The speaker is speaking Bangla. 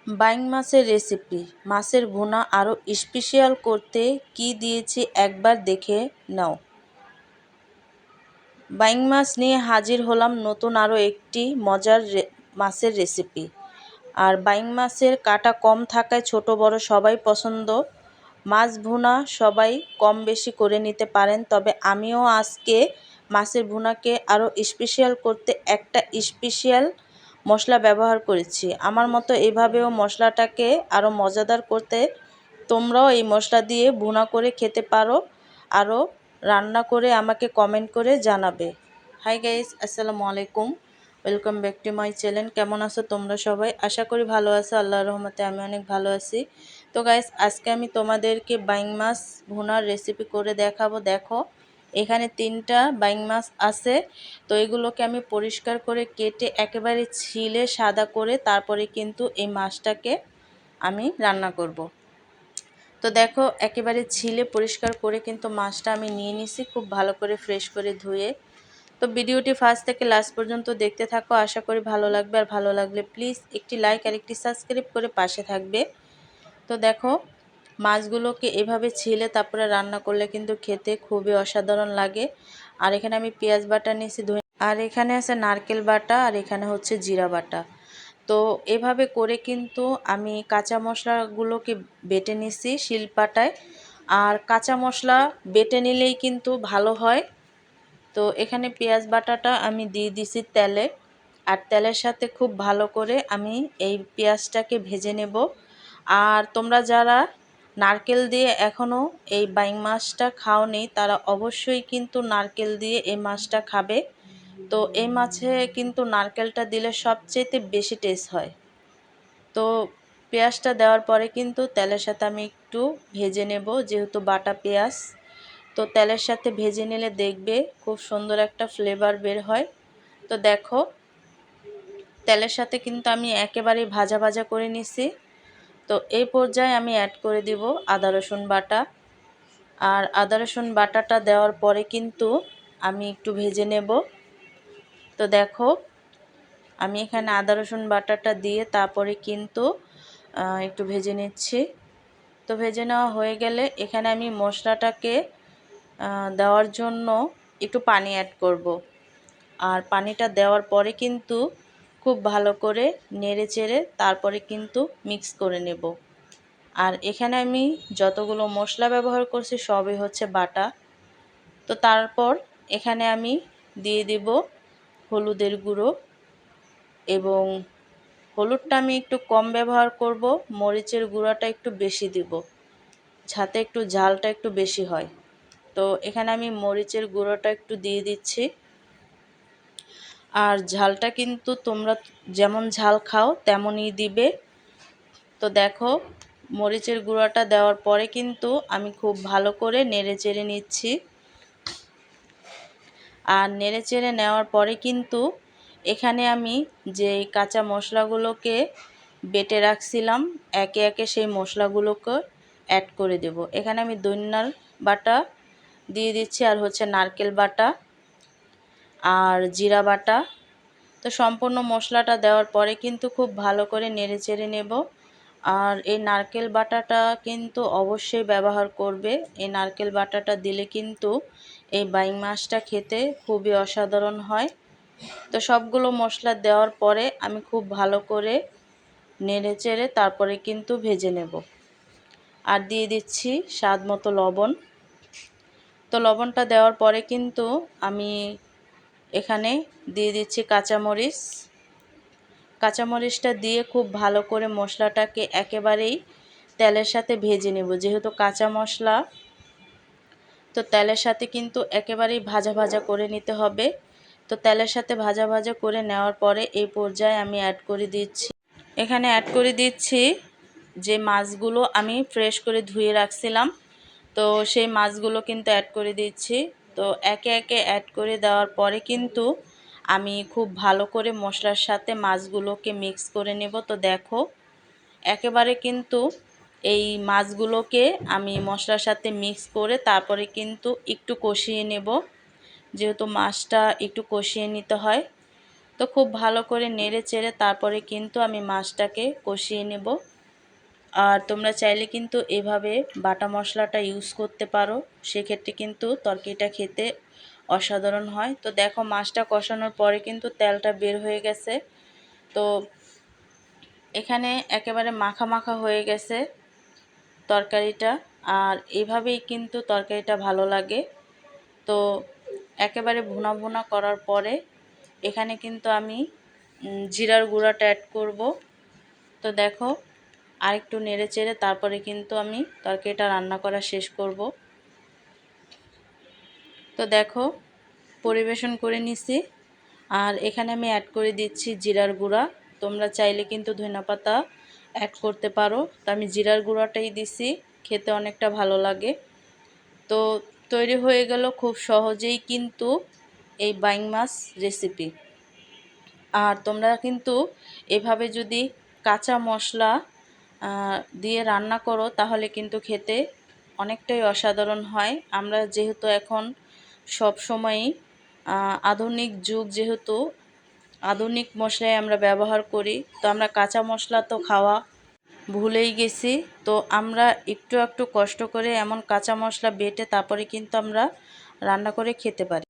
বাইং মাছের রেসিপি। মাছের ভুনা আরও স্পেশাল করতে কি দিয়েছি একবার দেখে নাও। বাইং মাছ নিয়ে হাজির হলাম নতুন আরও একটি মজার মাছের রেসিপি। আর বাইং মাছের কাঁটা কম থাকায় ছোট বড় সবাই পছন্দ। মাছ ভুনা সবাই কম বেশি করে নিতে পারেন, তবে আমিও আজকে মাছের ভুনাকে আরও স্পেশাল করতে একটা স্পেশাল মশলা ব্যবহার করেছি। আমার মতো এভাবেও মশলাটাকে আরও মজাদার করতে তোমরাও এই মশলা দিয়ে ভুনা করে খেতে পারো। আরও রান্না করে আমাকে কমেন্ট করে জানাবে। হাই গাইস, আসসালামু আলাইকুম, welcome back to my channel. কেমন আছো তোমরা সবাই? আশা করি ভালো আছো। আল্লাহর রহমতে আমি অনেক ভালো আছি। তো গাইস, আজকে আমি তোমাদেরকে বাইং মাছ ভুনার রেসিপি করে দেখাবো। দেখো, এখানে 3টা বাইং মাছ আছে। তো এগুলোকে আমি পরিষ্কার করে কেটে একেবারে ছিলে সাদা করে তারপরে কিন্তু এই মাছটাকে আমি রান্না করব। তো দেখো, একেবারে ছিলে পরিষ্কার করে কিন্তু মাছটা আমি নিয়ে নিছি, খুব ভালো করে ফ্রেশ করে ধুয়ে। তো ভিডিওটি ফার্স্ট থেকে লাস্ট পর্যন্ত দেখতে থাকো, আশা করি ভালো লাগবে। আর ভালো লাগলে প্লিজ একটি লাইক আর একটি সাবস্ক্রাইব করে পাশে থাকবে। তো দেখো, মাছগুলোকে এভাবে ছিলে তারপরে রান্না করলে কিন্তু খেতে খুবই অসাধারণ লাগে। আর এখানে আমি পেঁয়াজ বাটা নিয়েছি, আর এখানে আছে নারকেল বাটা, আর এখানে হচ্ছে জিরা বাটা। তো এভাবে করে কিন্তু আমি কাঁচা মশলাগুলোকে বেটে নিছি শিলপাটায়। আর কাঁচা মশলা বেটে নিলেই কিন্তু ভালো হয়। তো এখানে পেঁয়াজ বাটাটা আমি দিয়ে দিছি তেলে, আর তেলের সাথে খুব ভালো করে আমি এই পেঁয়াজটাকে ভেজে নেব। আর তোমরা যারা নারকেল দিয়ে এখনও এই বাইং মাছটা খাওনি তারা অবশ্যই কিন্তু নারকেল দিয়ে এই মাছটা খাবে। তো এই মাছে কিন্তু নারকেলটা দিলে সবচেয়ে বেশি টেস্ট হয়। তো পেঁয়াজটা দেওয়ার পরে কিন্তু তেলের সাথে আমি একটু ভেজে নেব, যেহেতু বাটা পেঁয়াজ। তো তেলের সাথে ভেজে নিলে দেখবে খুব সুন্দর একটা ফ্লেভার বের হয়। তো দেখো, তেলের সাথে কিন্তু আমি একেবারেই ভাজা ভাজা করে নিছি। তো এই পর্যায়ে আমি অ্যাড করে দিব আদা রসুন বাটা। আর আদা রসুন বাটাটা দেওয়ার পরে কিন্তু আমি একটু ভেজে নেব। তো দেখো, আমি এখানে আদা রসুন বাটাটা দিয়ে তারপরে কিন্তু একটু ভেজে নিচ্ছি। তো ভেজে নেওয়া হয়ে গেলে এখানে আমি মশলাটাকে দেওয়ার জন্য একটু পানি অ্যাড করব। আর পানিটা দেওয়ার পরে কিন্তু খুব ভালো করে নেড়ে চেড়ে তারপরে কিন্তু মিক্স করে নেব। আর এখানে আমি যতগুলো মশলা ব্যবহার করছি সবই হচ্ছে বাটা। তো তারপর এখানে আমি দিয়ে দেব হলুদের গুঁড়ো, এবং হলুদটা আমি একটু কম ব্যবহার করব, মরিচের গুঁড়োটা একটু বেশি দিব, যাতে একটু ঝালটা একটু বেশি হয়। তো এখানে আমি মরিচের গুঁড়োটা একটু দিয়ে দিচ্ছি। আর ঝালটা কিন্তু তোমরা যেমন ঝাল খাও তেমনই দিবে। তো দেখো, মরিচের গুঁড়োটা দেওয়ার পরে কিন্তু আমি খুব ভালো করে নেড়ে চেড়ে নিচ্ছি। আর নেড়ে চেড়ে নেওয়ার পরে কিন্তু এখানে আমি যে কাঁচা মশলাগুলোকে বেটে রাখছিলাম একে একে সেই মশলাগুলোকে অ্যাড করে দেব। এখানে আমি ধনিয়ার বাটা দিয়ে দিচ্ছি, আর হচ্ছে নারকেল বাটা আর জিরা বাটা। তো সম্পূর্ণ মশলাটা দেওয়ার পরে কিন্তু খুব ভালো করে নেড়ে চেড়ে নেব। আর এই নারকেল বাটাটা কিন্তু অবশ্যই ব্যবহার করবে। এই নারকেল বাটাটা দিলে কিন্তু এই বাইং মাছটা খেতে খুবই অসাধারণ হয়। তো সবগুলো মশলা দেওয়ার পরে আমি খুব ভালো করে নেড়ে চেড়ে তারপরে কিন্তু ভেজে নেব। আর দিয়ে দিচ্ছি স্বাদ মতো লবণ। তো লবণটা দেওয়ার পরে কিন্তু আমি এখানে দিয়ে দিচ্ছি কাঁচামরিচ। কাঁচামরিচটা দিয়ে খুব ভালো করে মশলাটাকে একেবারেই তেলের সাথে ভেজে নেব, যেহেতু কাঁচা মশলা। তো তেলের সাথে কিন্তু একেবারেই ভাজা ভাজা করে নিতে হবে। তো তেলের সাথে ভাজা ভাজা করে নেওয়ার পরে এই পর্যায়ে আমি এখানে অ্যাড করে দিচ্ছি যে মাছগুলো আমি ফ্রেশ করে ধুয়ে রাখছিলাম। তো সেই মাছগুলো কিন্তু অ্যাড করে দিচ্ছি। তো একে একে অ্যাড করে দেওয়ার পরে কিন্তু আমি খুব ভালো করে মশলার সাথে মাছগুলোকে মিক্স করে নেব। তো দেখো, একেবারে কিন্তু এই মাছগুলোকে আমি মশলার সাথে মিক্স করে তারপরে কিন্তু একটু কষিয়ে নেব, যেহেতু মাছটা একটু কষিয়ে নিতে হয়। তো তো খুব ভালো করে নেড়ে চেড়ে তারপরে কিন্তু আমি মাছটাকে কষিয়ে নেব। আর তোমরা চাইলে কিন্তু এভাবে বাটা মশলাটা ইউজ করতে পারো, সেক্ষেত্রে কিন্তু তরকারিটা খেতে অসাধারণ হয়। তো দেখো মাছটা কষানোর পরে কিন্তু তেলটা বের হয়ে গেছে। তো এখানে একেবারে মাখা মাখা হয়ে গেছে তরকারিটা, আর এভাবেই কিন্তু তরকারিটা ভালো লাগে। তো একেবারে ভুনা ভুনা করার পরে এখানে কিন্তু আমি জিরার গুঁড়াটা অ্যাড করব। তো দেখো আরেকটু নেড়ে চেড়ে তারপরে কিন্তু আমি তরকারিটা রান্না করা শেষ করব। তো দেখো পরিবেশন করে নিছি, আর এখানে আমি অ্যাড করে দিচ্ছি জিরার গুঁড়া। তোমরা চাইলে কিন্তু ধনেপাতা অ্যাড করতে পারো, তো আমি জিরার গুঁড়াটাই দিছি, খেতে অনেকটা ভালো লাগে। তো তৈরি হয়ে গেল খুব সহজেই কিন্তু এই বাইং মাছ রেসিপি। আর তোমরা কিন্তু এভাবে যদি কাঁচা মশলা দিয়ে রান্না করো তাহলে কিন্তু খেতে অনেকটাই অসাধারণ হয়। আমরা যেহেতু এখন সব সময়ই আধুনিক যুগ, যেহেতু আধুনিক মশলাই আমরা ব্যবহার করি, তো আমরা কাঁচা মশলা তো খাওয়া ভুলেই গেছি। তো আমরা একটু একটু কষ্ট করে এমন কাঁচা মশলা বেটে তারপরে কিন্তু আমরা রান্না করে খেতে পারি।